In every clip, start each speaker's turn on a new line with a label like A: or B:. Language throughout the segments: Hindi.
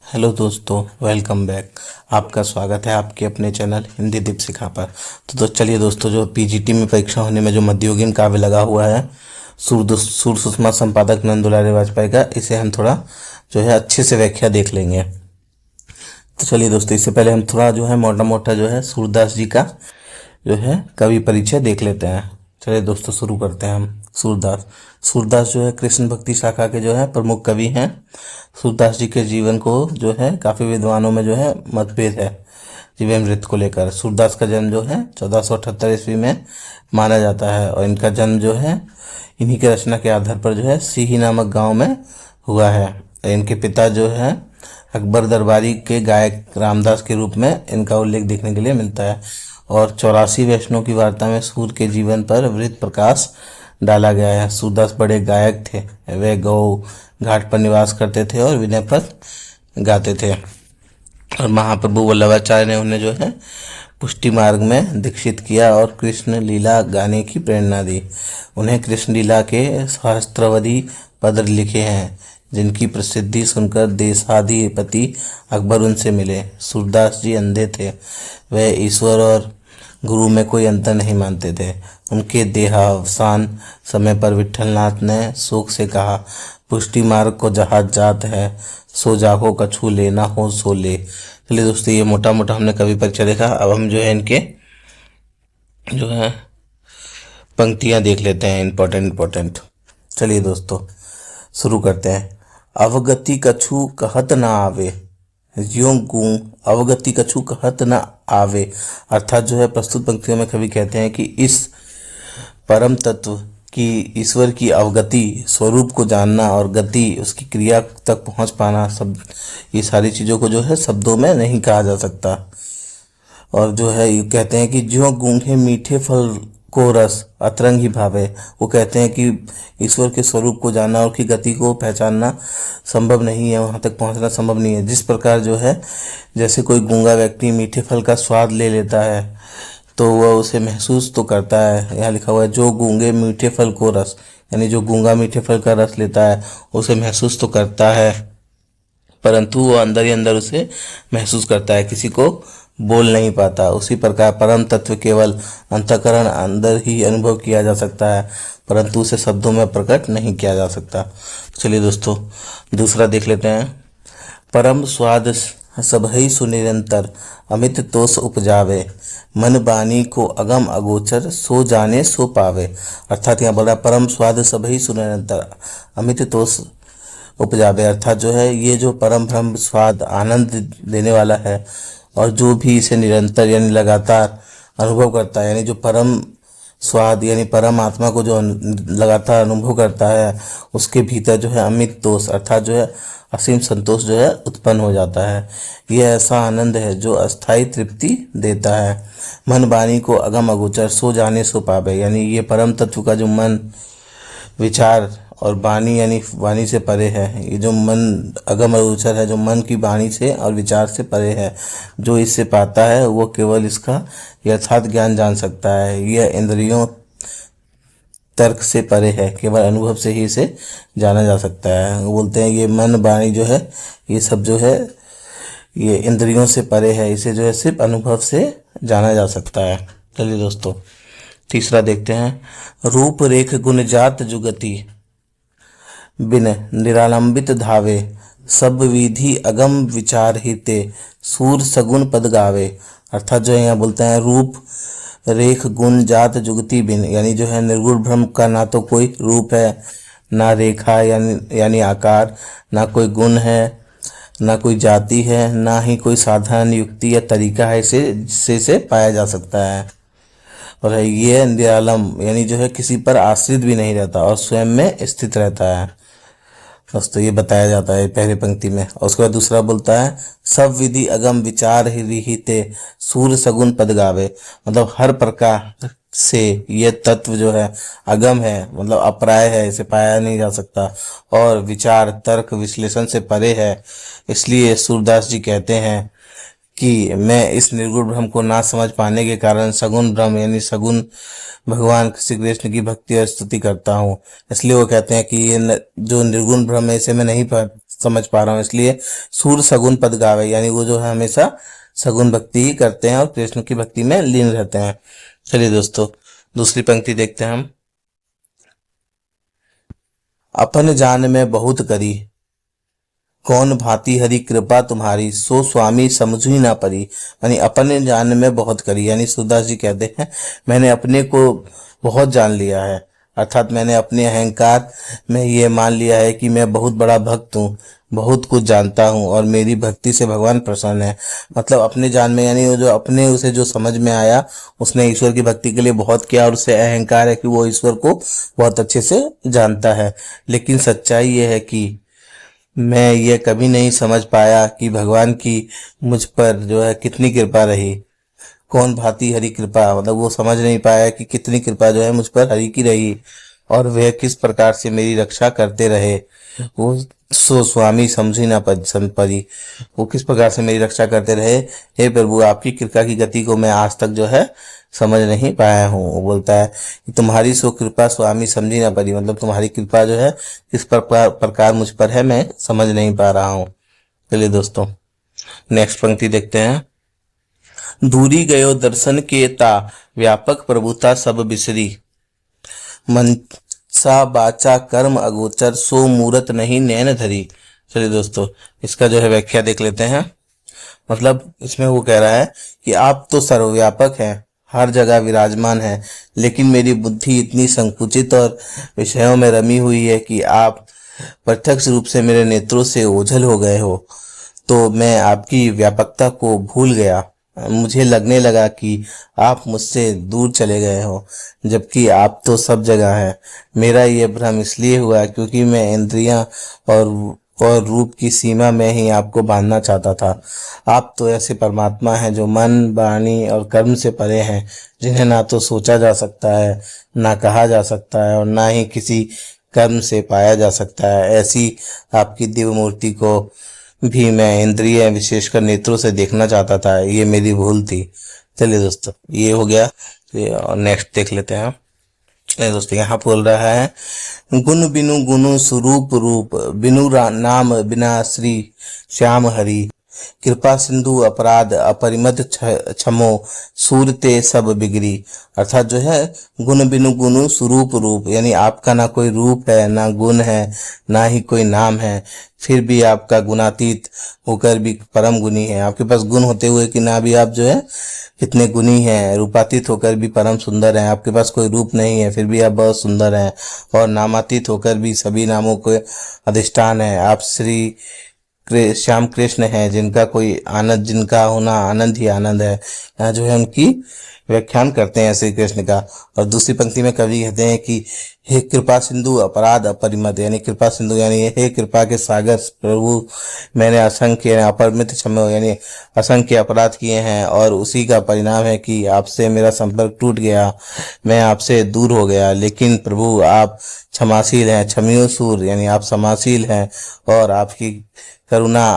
A: हेलो दोस्तों, वेलकम बैक। आपका स्वागत है आपके अपने चैनल हिंदी दीपशिखा पर। तो चलिए दोस्तों, जो पीजीटी में परीक्षा होने में जो मध्ययुगीन काव्य लगा हुआ है सूर सुषमा संपादक नंद दुलारी वाजपेयी का, इसे हम थोड़ा जो है अच्छे से व्याख्या देख लेंगे। तो चलिए दोस्तों, इससे पहले हम थोड़ा जो है मोटा मोटा जो है सूरदास जी का जो है कवि परिचय देख लेते हैं। चलिए दोस्तों, शुरू करते हैं हम। सूरदास सूरदास जो है कृष्ण भक्ति शाखा के जो है प्रमुख कवि हैं। सूरदास जी के जीवन को जो है काफ़ी विद्वानों में जो है मतभेद है जीवनमृत को लेकर। सूरदास का जन्म जो है 1478 ईस्वी में माना जाता है और इनका जन्म जो है इन्हीं के रचना के आधार पर जो है सीही नामक गांव में हुआ है। इनके पिता जो है अकबर दरबारी के गायक रामदास के रूप में इनका उल्लेख देखने के लिए मिलता है। और 84 वैष्णव की वार्ता में सूर के जीवन पर वृत्त प्रकाश डाला गया है। सूरदास बड़े गायक थे। वे गौ घाट पर निवास करते थे और विनय पद गाते थे। और महाप्रभु वल्लभाचार्य ने उन्हें जो है पुष्टि मार्ग में दीक्षित किया और कृष्ण लीला गाने की प्रेरणा दी। उन्हें कृष्ण लीला के सहस्त्रावधि पद लिखे हैं, जिनकी प्रसिद्धि सुनकर देशाधिपति अकबर उनसे मिले। सूरदास जी अंधे थे। वे ईश्वर और गुरु में कोई अंतर नहीं मानते थे। उनके देहावसान समय पर विट्ठलनाथ ने शोक से कहा, पुष्टि मार्ग को जहाज जात है, सो जाको कछु लेना हो सो ले। चलिए दोस्तों, ये मोटा मोटा हमने कवि परिचय देखा। अब हम जो है इनके जो है पंक्तियां देख लेते हैं, इम्पोर्टेंट। चलिए दोस्तों, शुरू करते हैं। अवगति कछु कहत ना आवे, ज्यों गूं अवगति कछु कहत न आवे। अर्थात जो है प्रस्तुत पंक्तियों में कवि कहते हैं कि इस परम तत्व की, ईश्वर की अवगति, स्वरूप को जानना और गति, उसकी क्रिया तक पहुंच पाना, सब ये सारी चीज़ों को जो है शब्दों में नहीं कहा जा सकता। और जो है ये कहते हैं कि ज्यों गूंगे मीठे फल को रस अतरंग ही भावे। वो कहते हैं कि ईश्वर के स्वरूप को जानना और की गति को पहचानना संभव नहीं है, वहाँ तक पहुँचना संभव नहीं है। जिस प्रकार जो है जैसे कोई गूंगा व्यक्ति मीठे फल का स्वाद ले लेता है तो वह उसे महसूस तो करता है। यहाँ लिखा हुआ है जो गूंगे मीठे फल को रस, यानी जो गूंगा मीठे फल का रस लेता है उसे महसूस तो करता है, परंतु वो अंदर ही अंदर उसे महसूस करता है, किसी को बोल नहीं पाता। उसी प्रकार परम तत्व केवल अंतःकरण अंदर ही अनुभव किया जा सकता है, परंतु उसे शब्दों में प्रकट नहीं किया जा सकता। चलिए दोस्तों, दूसरा देख लेते हैं। परम स्वाद सबहि सुनिरंतर, अमित तोष उपजावे, मन बानी को अगम अगोचर, सो जाने सो पावे। अर्थात यहाँ बोला परम स्वाद सबहि सुनिरंतर, अमित तोष उपजावे। अर्थात जो है ये जो परम ब्रह्म स्वाद आनंद देने वाला है और जो भी इसे निरंतर यानी लगातार अनुभव करता है, यानी जो परम स्वाद यानी परम आत्मा को जो लगातार अनुभव करता है, उसके भीतर जो है अमित तोष अर्थात जो है असीम संतोष जो है उत्पन्न हो जाता है। यह ऐसा आनंद है जो अस्थायी तृप्ति देता है। मन वाणी को अगम अगोचर, सो जाने सो पावे। यानी ये परम तत्व का जो मन, विचार और वाणी यानी वाणी से परे है, ये जो मन अगम अगोचर है, जो मन की वाणी से और विचार से परे है, जो इससे पाता है वो केवल इसका यथार्थ ज्ञान जान सकता है। यह इंद्रियों तर्क से परे है, केवल अनुभव से ही इसे जाना जा सकता है। वो बोलते हैं ये मन वाणी जो है ये सब जो है ये इंद्रियों से परे है, इसे जो है सिर्फ अनुभव से जाना जा सकता है। चलिए दोस्तों, तीसरा देखते हैं। रूप रेख गुण जात जुगति, बिन निरालंबित धावे, सब विधि अगम विचार हिते, सूर सगुन पद गावे। अर्थात जो है यहाँ बोलते हैं रूप रेख गुण जात जुगति बिन, यानी जो है निर्गुण ब्रह्म का ना तो कोई रूप है, ना रेखा यानी आकार, ना कोई गुण है, ना कोई जाति है, ना ही कोई साधन युक्ति या तरीका है इसे पाया जा सकता है। और ये निरालम यानी जो है किसी पर आश्रित भी नहीं रहता और स्वयं में स्थित रहता है। दोस्तों ये बताया जाता है पहली पंक्ति में। और उसके बाद दूसरा बोलता है सब विधि अगम विचार हिते, सूर सगुन पद गावे। मतलब हर प्रकार से ये तत्व जो है अगम है, मतलब अपराय है, इसे पाया नहीं जा सकता और विचार तर्क विश्लेषण से परे है। इसलिए सूरदास जी कहते हैं कि मैं इस निर्गुण ब्रह्म को ना समझ पाने के कारण सगुण ब्रह्म यानी सगुण भगवान श्री कृष्ण की भक्ति और स्तुति करता हूँ। इसलिए वो कहते हैं कि ये जो निर्गुण ब्रह्म है इसे मैं नहीं समझ पा रहा हूँ, इसलिए सूर सगुन पद गावे, यानी वो जो है हमेशा सगुन भक्ति ही करते हैं और कृष्ण की भक्ति में लीन रहते हैं। चलिए दोस्तों दूसरी पंक्ति देखते हैं हम। अपन जान में बहुत करी, कौन भांति हरि कृपा तुम्हारी, सो स्वामी समझू ही ना परी। यानी अपने जान में बहुत करी, यानी सूरदास जी कहते हैं मैंने अपने को बहुत जान लिया है, अर्थात मैंने अपने अहंकार में ये मान लिया है कि मैं बहुत बड़ा भक्त हूँ, बहुत कुछ जानता हूँ और मेरी भक्ति से भगवान प्रसन्न है। मतलब अपने जान में, यानी वो जो अपने उसे जो समझ में आया, उसने ईश्वर की भक्ति के लिए बहुत किया और उसे अहंकार है कि वो ईश्वर को बहुत अच्छे से जानता है। लेकिन सच्चाई ये है कि मैं ये कभी नहीं समझ पाया कि भगवान की मुझ पर जो है कितनी कृपा रही। कौन भांति हरि कृपा, मतलब वो समझ नहीं पाया कि कितनी कृपा जो है मुझ पर हरि की रही और वह किस प्रकार से मेरी रक्षा करते रहे। वो सो स्वामी समझी ना परी, वो किस प्रकार से मेरी रक्षा करते रहे। हे प्रभु आपकी कृपा की गति को मैं आज तक जो है समझ नहीं पाया हूँ। वो बोलता है कि तुम्हारी सो कृपा स्वामी समझी ना परी, मतलब तुम्हारी कृपा जो है किस प्रकार मुझ पर है मैं समझ नहीं पा रहा हूँ। चलिए दोस्तों नेक्स्ट पंक्ति देखते हैं। दूरी गयो दर्शन के ता, व्यापक प्रभुता सब बिसरी, मनसा बाचा कर्म अगोचर, सो मूरत नहीं नैन धरी। चलिए दोस्तों इसका जो है व्याख्या देख लेते हैं। मतलब इसमें वो कह रहा है कि आप तो सर्वव्यापक हैं, हर जगह विराजमान हैं, लेकिन मेरी बुद्धि इतनी संकुचित और विषयों में रमी हुई है कि आप प्रत्यक्ष रूप से मेरे नेत्रों से ओझल हो गए हो। तो मैं आपकी व्यापकता को भूल गया, मुझे लगने लगा कि आप मुझसे दूर चले गए हो, जबकि आप तो सब जगह हैं। मेरा ये भ्रम इसलिए हुआ क्योंकि मैं इंद्रियां और रूप की सीमा में ही आपको बांधना चाहता था। आप तो ऐसे परमात्मा हैं जो मन, वाणी और कर्म से परे हैं, जिन्हें ना तो सोचा जा सकता है, ना कहा जा सकता है और ना ही किसी कर्म से पाया जा सकता है। ऐसी आपकी दिव्य मूर्ति को भी मैं इंद्रिय विशेषकर नेत्रों से देखना चाहता था, ये मेरी भूल थी। चलिए दोस्तों ये हो गया, और नेक्स्ट देख लेते हैं। चलिए दोस्तों यहाँ बोल रहा है गुण बिनु गुनु स्वरूप रूप, बिनु नाम बिना श्री श्याम हरि, कृपा सिंधु अपराध अपरिमत क्षमो, सूरते सब बिगड़ी। अर्थात जो है गुण बिनु गुनु स्वरूप रूप, यानी आपका ना कोई रूप है, ना गुण है, ना ही कोई नाम है, फिर भी आपका गुणातीत होकर भी परम गुणी है। आपके पास गुण होते हुए कि ना भी आप जो है कितने गुणी हैं, रूपातीत होकर भी परम सुंदर हैं। आपके पास कोई रूप नहीं है फिर भी आप बहुत सुंदर हैं, और नामातीत होकर भी सभी नामों के अधिष्ठान है। आप श्री श्याम कृष्ण है, जिनका कोई आनंद, जिनका होना आनंद ही आनंद है। यहाँ जो है उनकी व्याख्यान करते हैं श्री कृष्ण का। और दूसरी पंक्ति में कवि कहते हैं कि हे कृपा सिंधु अपराध अपरिमत, यानी कृपा सिंधु यानी हे कृपा के सागर प्रभु, मैंने असंख्य अपरिमित क्षमा यानी असंख्य अपराध किए हैं और उसी का परिणाम है कि आपसे मेरा संपर्क टूट गया, मैं आपसे दूर हो गया। लेकिन प्रभु आप क्षमाशील हैं, क्षमियो सूर, यानी आप क्षमाशील हैं और आपकी करुणा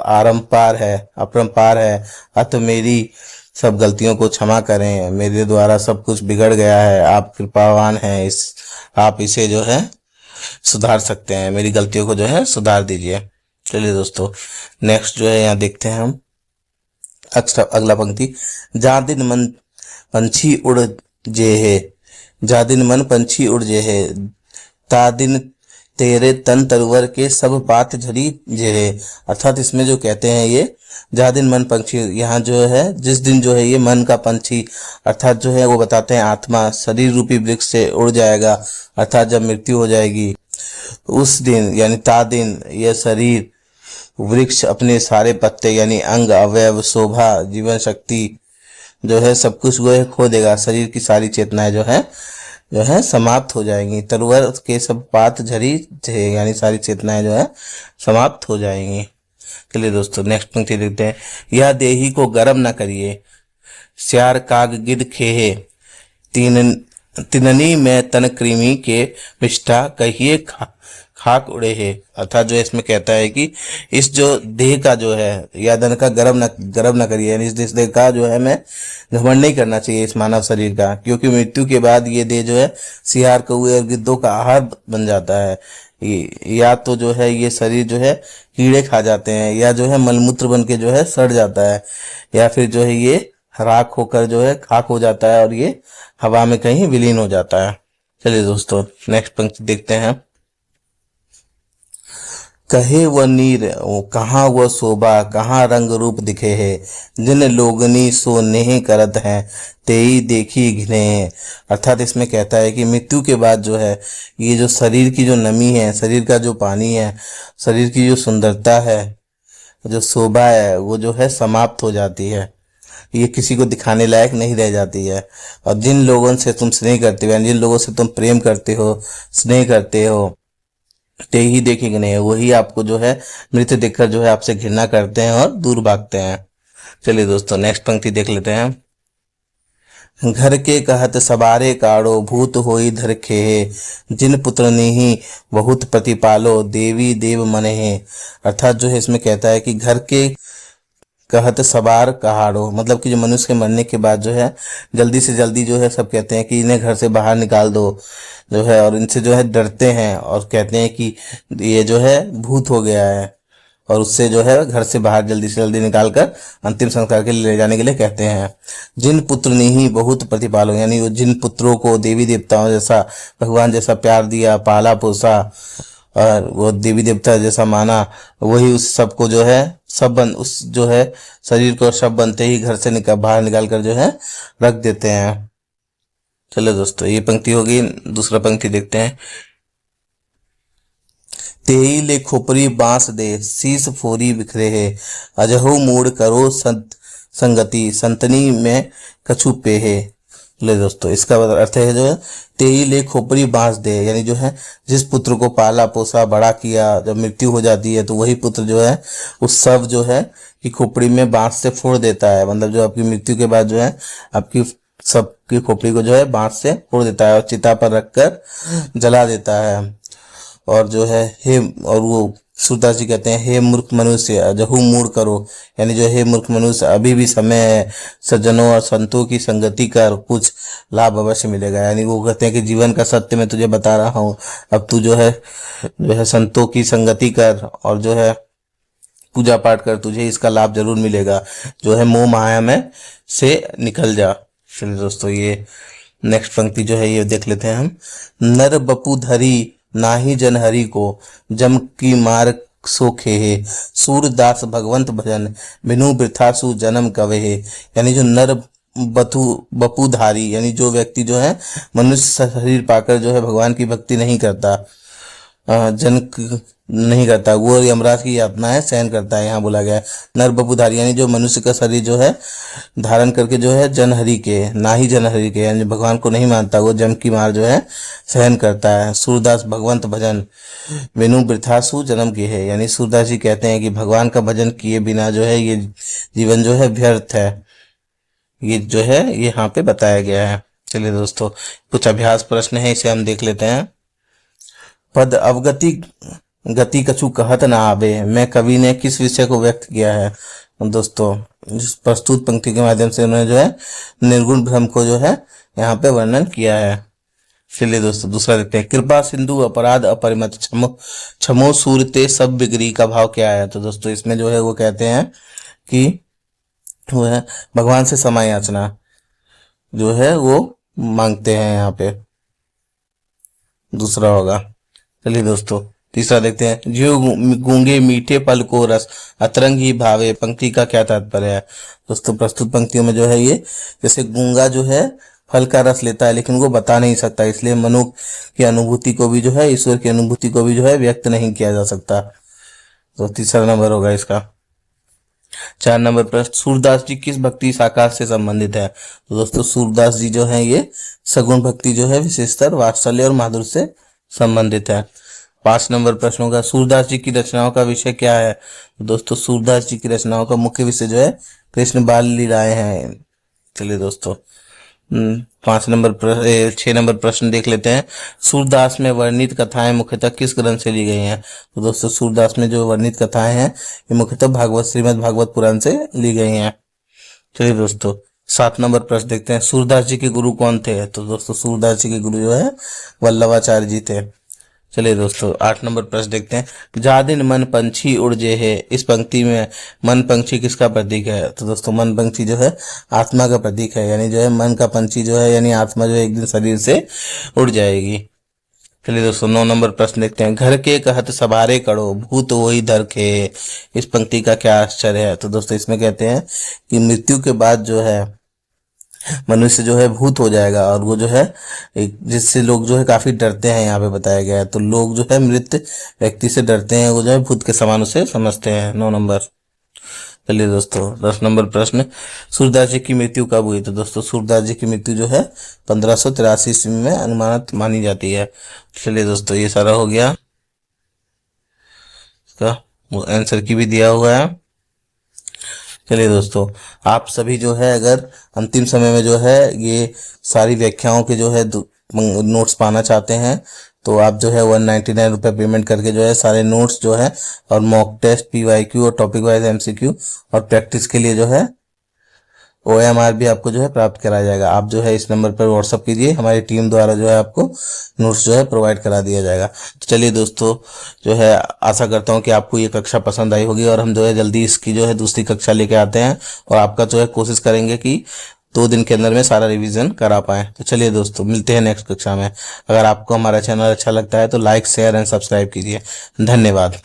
A: अपरंपार है। अतः मेरी सब गलतियों को क्षमा करें, मेरे द्वारा सब कुछ बिगड़ गया है, आप कृपावान हैं, आप इसे जो है सुधार सकते हैं, मेरी गलतियों को जो है सुधार दीजिए। चलिए दोस्तों नेक्स्ट जो है यहाँ देखते हैं हम अगला पंक्ति। जा दिन मन पंछी उड़ जे है, जा दिन मन पंछी उड़ जे है, ता दिन तेरे तन तरवर के सब बात झरी जे है। अर्थात इसमें जो कहते हैं ये जा दिन मन पंछी, यहाँ जो है जिस दिन जो है ये मन का पंछी अर्थात जो है वो बताते हैं आत्मा शरीर रूपी वृक्ष से उड़ जाएगा, अर्थात जब मृत्यु हो जाएगी उस दिन यानी ता दिन यह शरीर वृक्ष अपने सारे पत्ते यानी अंग अवयव शोभा जीवन शक्ति जो है सब कुछ वो है खो देगा, शरीर की सारी चेतनाएं जो है समाप्त हो जाएंगी। तरवर के सब पात झरी यानी सारी चेतनाएं जो है समाप्त हो जाएंगी। चलिए दोस्तों नेक्स्ट पंक्ति देखते हैं। यह देही को गर्म न करिए, श्यार काग गिद खेहे, तिननी में तन कृमि के मिष्ठा कहिए खाक उड़े है। अर्थात जो इसमें कहता है कि इस जो देह का जो है या धन का गर्म न करिए, यानी इस देह का जो है मैं घमंड नहीं करना चाहिए इस मानव शरीर का, क्योंकि मृत्यु के बाद ये देह जो है सियार कौए और गिद्धों का आहार बन जाता है। या तो जो है ये शरीर जो है कीड़े खा जाते हैं, या जो है मलमूत्र बन के जो है सड़ जाता है, या फिर जो है ये राख होकर जो है खाक हो जाता है और ये हवा में कहीं विलीन हो जाता है। चलिए दोस्तों नेक्स्ट पंक्ति देखते हैं। कहे वह नीर कहाँ वह शोभा, कहाँ रंग रूप दिखे है, जिन लोगनी सो नेह करत हैं, तेई देखी घिने है। अर्थात इसमें कहता है कि मृत्यु के बाद जो है ये जो शरीर की जो नमी है, शरीर का जो पानी है, शरीर की जो सुंदरता है, जो शोभा है, वो जो है समाप्त हो जाती है, ये किसी को दिखाने लायक नहीं रह जाती है। और जिन लोगों से तुम स्नेह करते हो, यानी जिन लोगों से तुम प्रेम करते हो, स्नेह करते हो, ते ही देखेंगे नहीं, वही आपको जो है मृत्यु देखकर जो है आपसे घृणा करते हैं और दूर भागते हैं। चलिए दोस्तों नेक्स्ट पंक्ति देख लेते हैं। घर के कहत सबारे काढ़ो, भूत होई धर खेहे, जिन पुत्र ही बहुत प्रतिपालो, देवी देव मने। अर्थात जो है इसमें कहता है कि घर के कहत सवार कहाड़ो, मतलब कि जो मनुष्य के मरने के बाद जो है जल्दी से जल्दी जो है सब कहते हैं कि इन्हें घर से बाहर निकाल दो जो है, और इनसे जो है डरते हैं और कहते हैं कि ये जो है भूत हो गया है, और उससे जो है घर से बाहर जल्दी से जल्दी निकाल कर अंतिम संस्कार के लिए ले जाने के लिए कहते हैं। जिन पुत्र ने ही बहुत प्रतिपालो, यानी वो जिन पुत्रों को देवी देवताओं जैसा, भगवान जैसा प्यार दिया, पाला पोसा और वो देवी देवता जैसा माना, वही उस सबको जो है उस जो है शरीर को शव बनते ही घर से बाहर निकाल कर जो है रख देते हैं। चलो दोस्तों ये पंक्ति होगी। दूसरा पंक्ति देखते हैं। तेई ले खोपरी बांस दे, शीस फोरी बिखरे है, अजहु मूड करो संगति, संतनी में कछु पे है। ले दोस्तों इसका अर्थ है जो है तेई ले खोपरी बांस दे, यानी जो है जिस पुत्र को पाला पोसा बड़ा किया, जब मृत्यु हो जाती है तो वही पुत्र जो है उस सब जो है कि खोपड़ी में बांस से फोड़ देता है, मतलब जो आपकी मृत्यु के बाद जो है आपकी सबकी खोपड़ी को जो है बांस से फोड़ देता है और चिता पर रखकर जला देता है। और जो है हे, और वो सूरदास जी कहते हैं, हे मूर्ख मनुष्य अजहु मूढ़ करो, यानी जो हे मूर्ख मनुष्य अभी भी समय है, सज्जनों और संतों की संगति कर, कुछ लाभ अवश्य मिलेगा। यानी वो कहते हैं कि जीवन का सत्य मैं तुझे बता रहा हूँ, अब तू जो है संतों की संगति कर और जो है पूजा पाठ कर, तुझे इसका लाभ जरूर मिलेगा, जो है मोह माया में से निकल जा। चलिए दोस्तों ये नेक्स्ट पंक्ति जो है ये देख लेते हैं हम। नर बपू धरी नाही जन हरि को, जम की मार सो खेहे, सूरदास भगवंत भजन, बिनु वृथासु जन्म कवे। यानी जो नर बपुधारी, यानी जो व्यक्ति जो है मनुष्य शरीर पाकर जो है भगवान की भक्ति नहीं करता, नहीं करता, वो यमराज की यातनाएं सहन करता है। यहाँ बोला गया है नर बपुधारी, यानी जो मनुष्य का शरीर जो है धारण करके जो है जनहरि के, ना ही जनहरि के, यानी भगवान को नहीं मानता, वो जम की मार जो है सहन करता है। सूरदास भगवंत भजन बिनु वृथासु जन्म की है, यानी सूरदास जी कहते हैं कि भगवान का भजन किए बिना जो है ये जीवन जो है व्यर्थ है, ये जो है ये यहाँ पे बताया गया है। चलिए दोस्तों कुछ अभ्यास प्रश्न है, इसे हम देख लेते हैं। पद अवगति गति कछु कहत ना आवे, मैं कवि ने किस विषय को व्यक्त किया है। दोस्तों इस प्रस्तुत पंक्ति के माध्यम से उन्होंने जो है निर्गुण ब्रह्म को जो है यहाँ पे वर्णन किया है। चलिए दोस्तों दूसरा देखते हैं। कृपा सिंधु अपराध अपरिमत, क्षमो सूरते सब बिगड़ी का भाव क्या है। तो दोस्तों इसमें जो है वो कहते हैं कि वो है भगवान से क्षमा याचना जो है वो मांगते हैं यहाँ पे, दूसरा होगा। चलिए दोस्तों तीसरा देखते हैं। जो गूंगे मीठे पल को रस अतरंग ही भावे, पंक्ति का क्या तात्पर्य है। दोस्तों प्रस्तुत पंक्तियों में जो है ये जैसे गूंगा जो है फल का रस लेता है लेकिन वो बता नहीं सकता, इसलिए मनु की अनुभूति को भी जो है, ईश्वर की अनुभूति को भी जो है व्यक्त नहीं किया जा सकता। तो तीसरा नंबर होगा इसका। 4 नंबर प्रश्न, सूरदास जी किस भक्ति साकार से संबंधित है। तो दोस्तों सूरदास जी जो है ये सगुण भक्ति जो है विशेषतर वात्सल्य और माधुर्य से संबंधित है। 5 नंबर प्रश्न होगा, सूरदास जी की रचनाओं का विषय क्या है। तो दोस्तों सूरदास जी की रचनाओं का मुख्य विषय जो है कृष्ण बाल लीलाएं हैं। चलिए दोस्तों 6 नंबर प्रश्न देख लेते हैं। सूरदास में वर्णित कथाएं मुख्यतः किस ग्रंथ से ली गई हैं। तो दोस्तों सूरदास में जो वर्णित कथाएं हैं ये मुख्यतः भागवत श्रीमद् भागवत पुराण से ली गई हैं। चलिए दोस्तों 7 नंबर प्रश्न देखते हैं। सूरदास जी के गुरु कौन थे। तो दोस्तों सूरदास जी के गुरु जो है वल्लभाचार्य जी थे। चलिए दोस्तों 8 नंबर प्रश्न देखते हैं। जा दिन मन पंछी उड़ जे है, इस पंक्ति में मन पंछी किसका प्रतीक है? तो दोस्तों मन पंछी जो है आत्मा का प्रतीक है, यानी जो है मन का पंछी जो है यानी आत्मा जो है एक दिन शरीर से उड़ जाएगी। चलिए दोस्तों 9 नंबर प्रश्न देखते हैं। घर के कहत सवारे करो, भूत वही धरखे, इस पंक्ति का क्या आश्चर्य है? तो दोस्तों इसमें कहते हैं कि मृत्यु के बाद जो है मनुष्य जो है भूत हो जाएगा, और वो जो है जिससे लोग जो है काफी डरते हैं, यहाँ पे बताया गया है। तो लोग जो है मृत व्यक्ति से डरते हैं, वो जो है भूत के समान उसे समझते हैं। 9 नंबर। चलिए दोस्तों 10 नंबर प्रश्न। सूरदास जी की मृत्यु कब हुई? तो दोस्तों सूरदास जी की मृत्यु जो है 1583 ईस्वी में अनुमानित मानी जाती है। चलिए दोस्तों ये सारा हो गया, इसका आंसर की भी दिया हुआ है। चलिए दोस्तों आप सभी जो है अगर अंतिम समय में जो है ये सारी व्याख्याओं के जो है नोट्स पाना चाहते हैं, तो आप जो है 199 रुपये पेमेंट करके जो है सारे नोट्स जो है और मॉक टेस्ट, PYQ और टॉपिक वाइज MCQ और प्रैक्टिस के लिए जो है OMR भी आपको जो है प्राप्त कराया जाएगा। आप जो है इस नंबर पर व्हाट्सअप कीजिए, हमारी टीम द्वारा जो है आपको नोट्स जो है प्रोवाइड करा दिया जाएगा। तो चलिए दोस्तों जो है आशा करता हूँ कि आपको ये कक्षा पसंद आई होगी, और हम जो है जल्दी इसकी जो है दूसरी कक्षा लेके आते हैं, और आपका जो है कोशिश करेंगे कि 2 दिन के अंदर में सारा रिवीजन करा पाएं। तो चलिए दोस्तों मिलते हैं नेक्स्ट कक्षा में। अगर आपको हमारा चैनल अच्छा लगता है तो लाइक, शेयर एंड सब्सक्राइब कीजिए। धन्यवाद।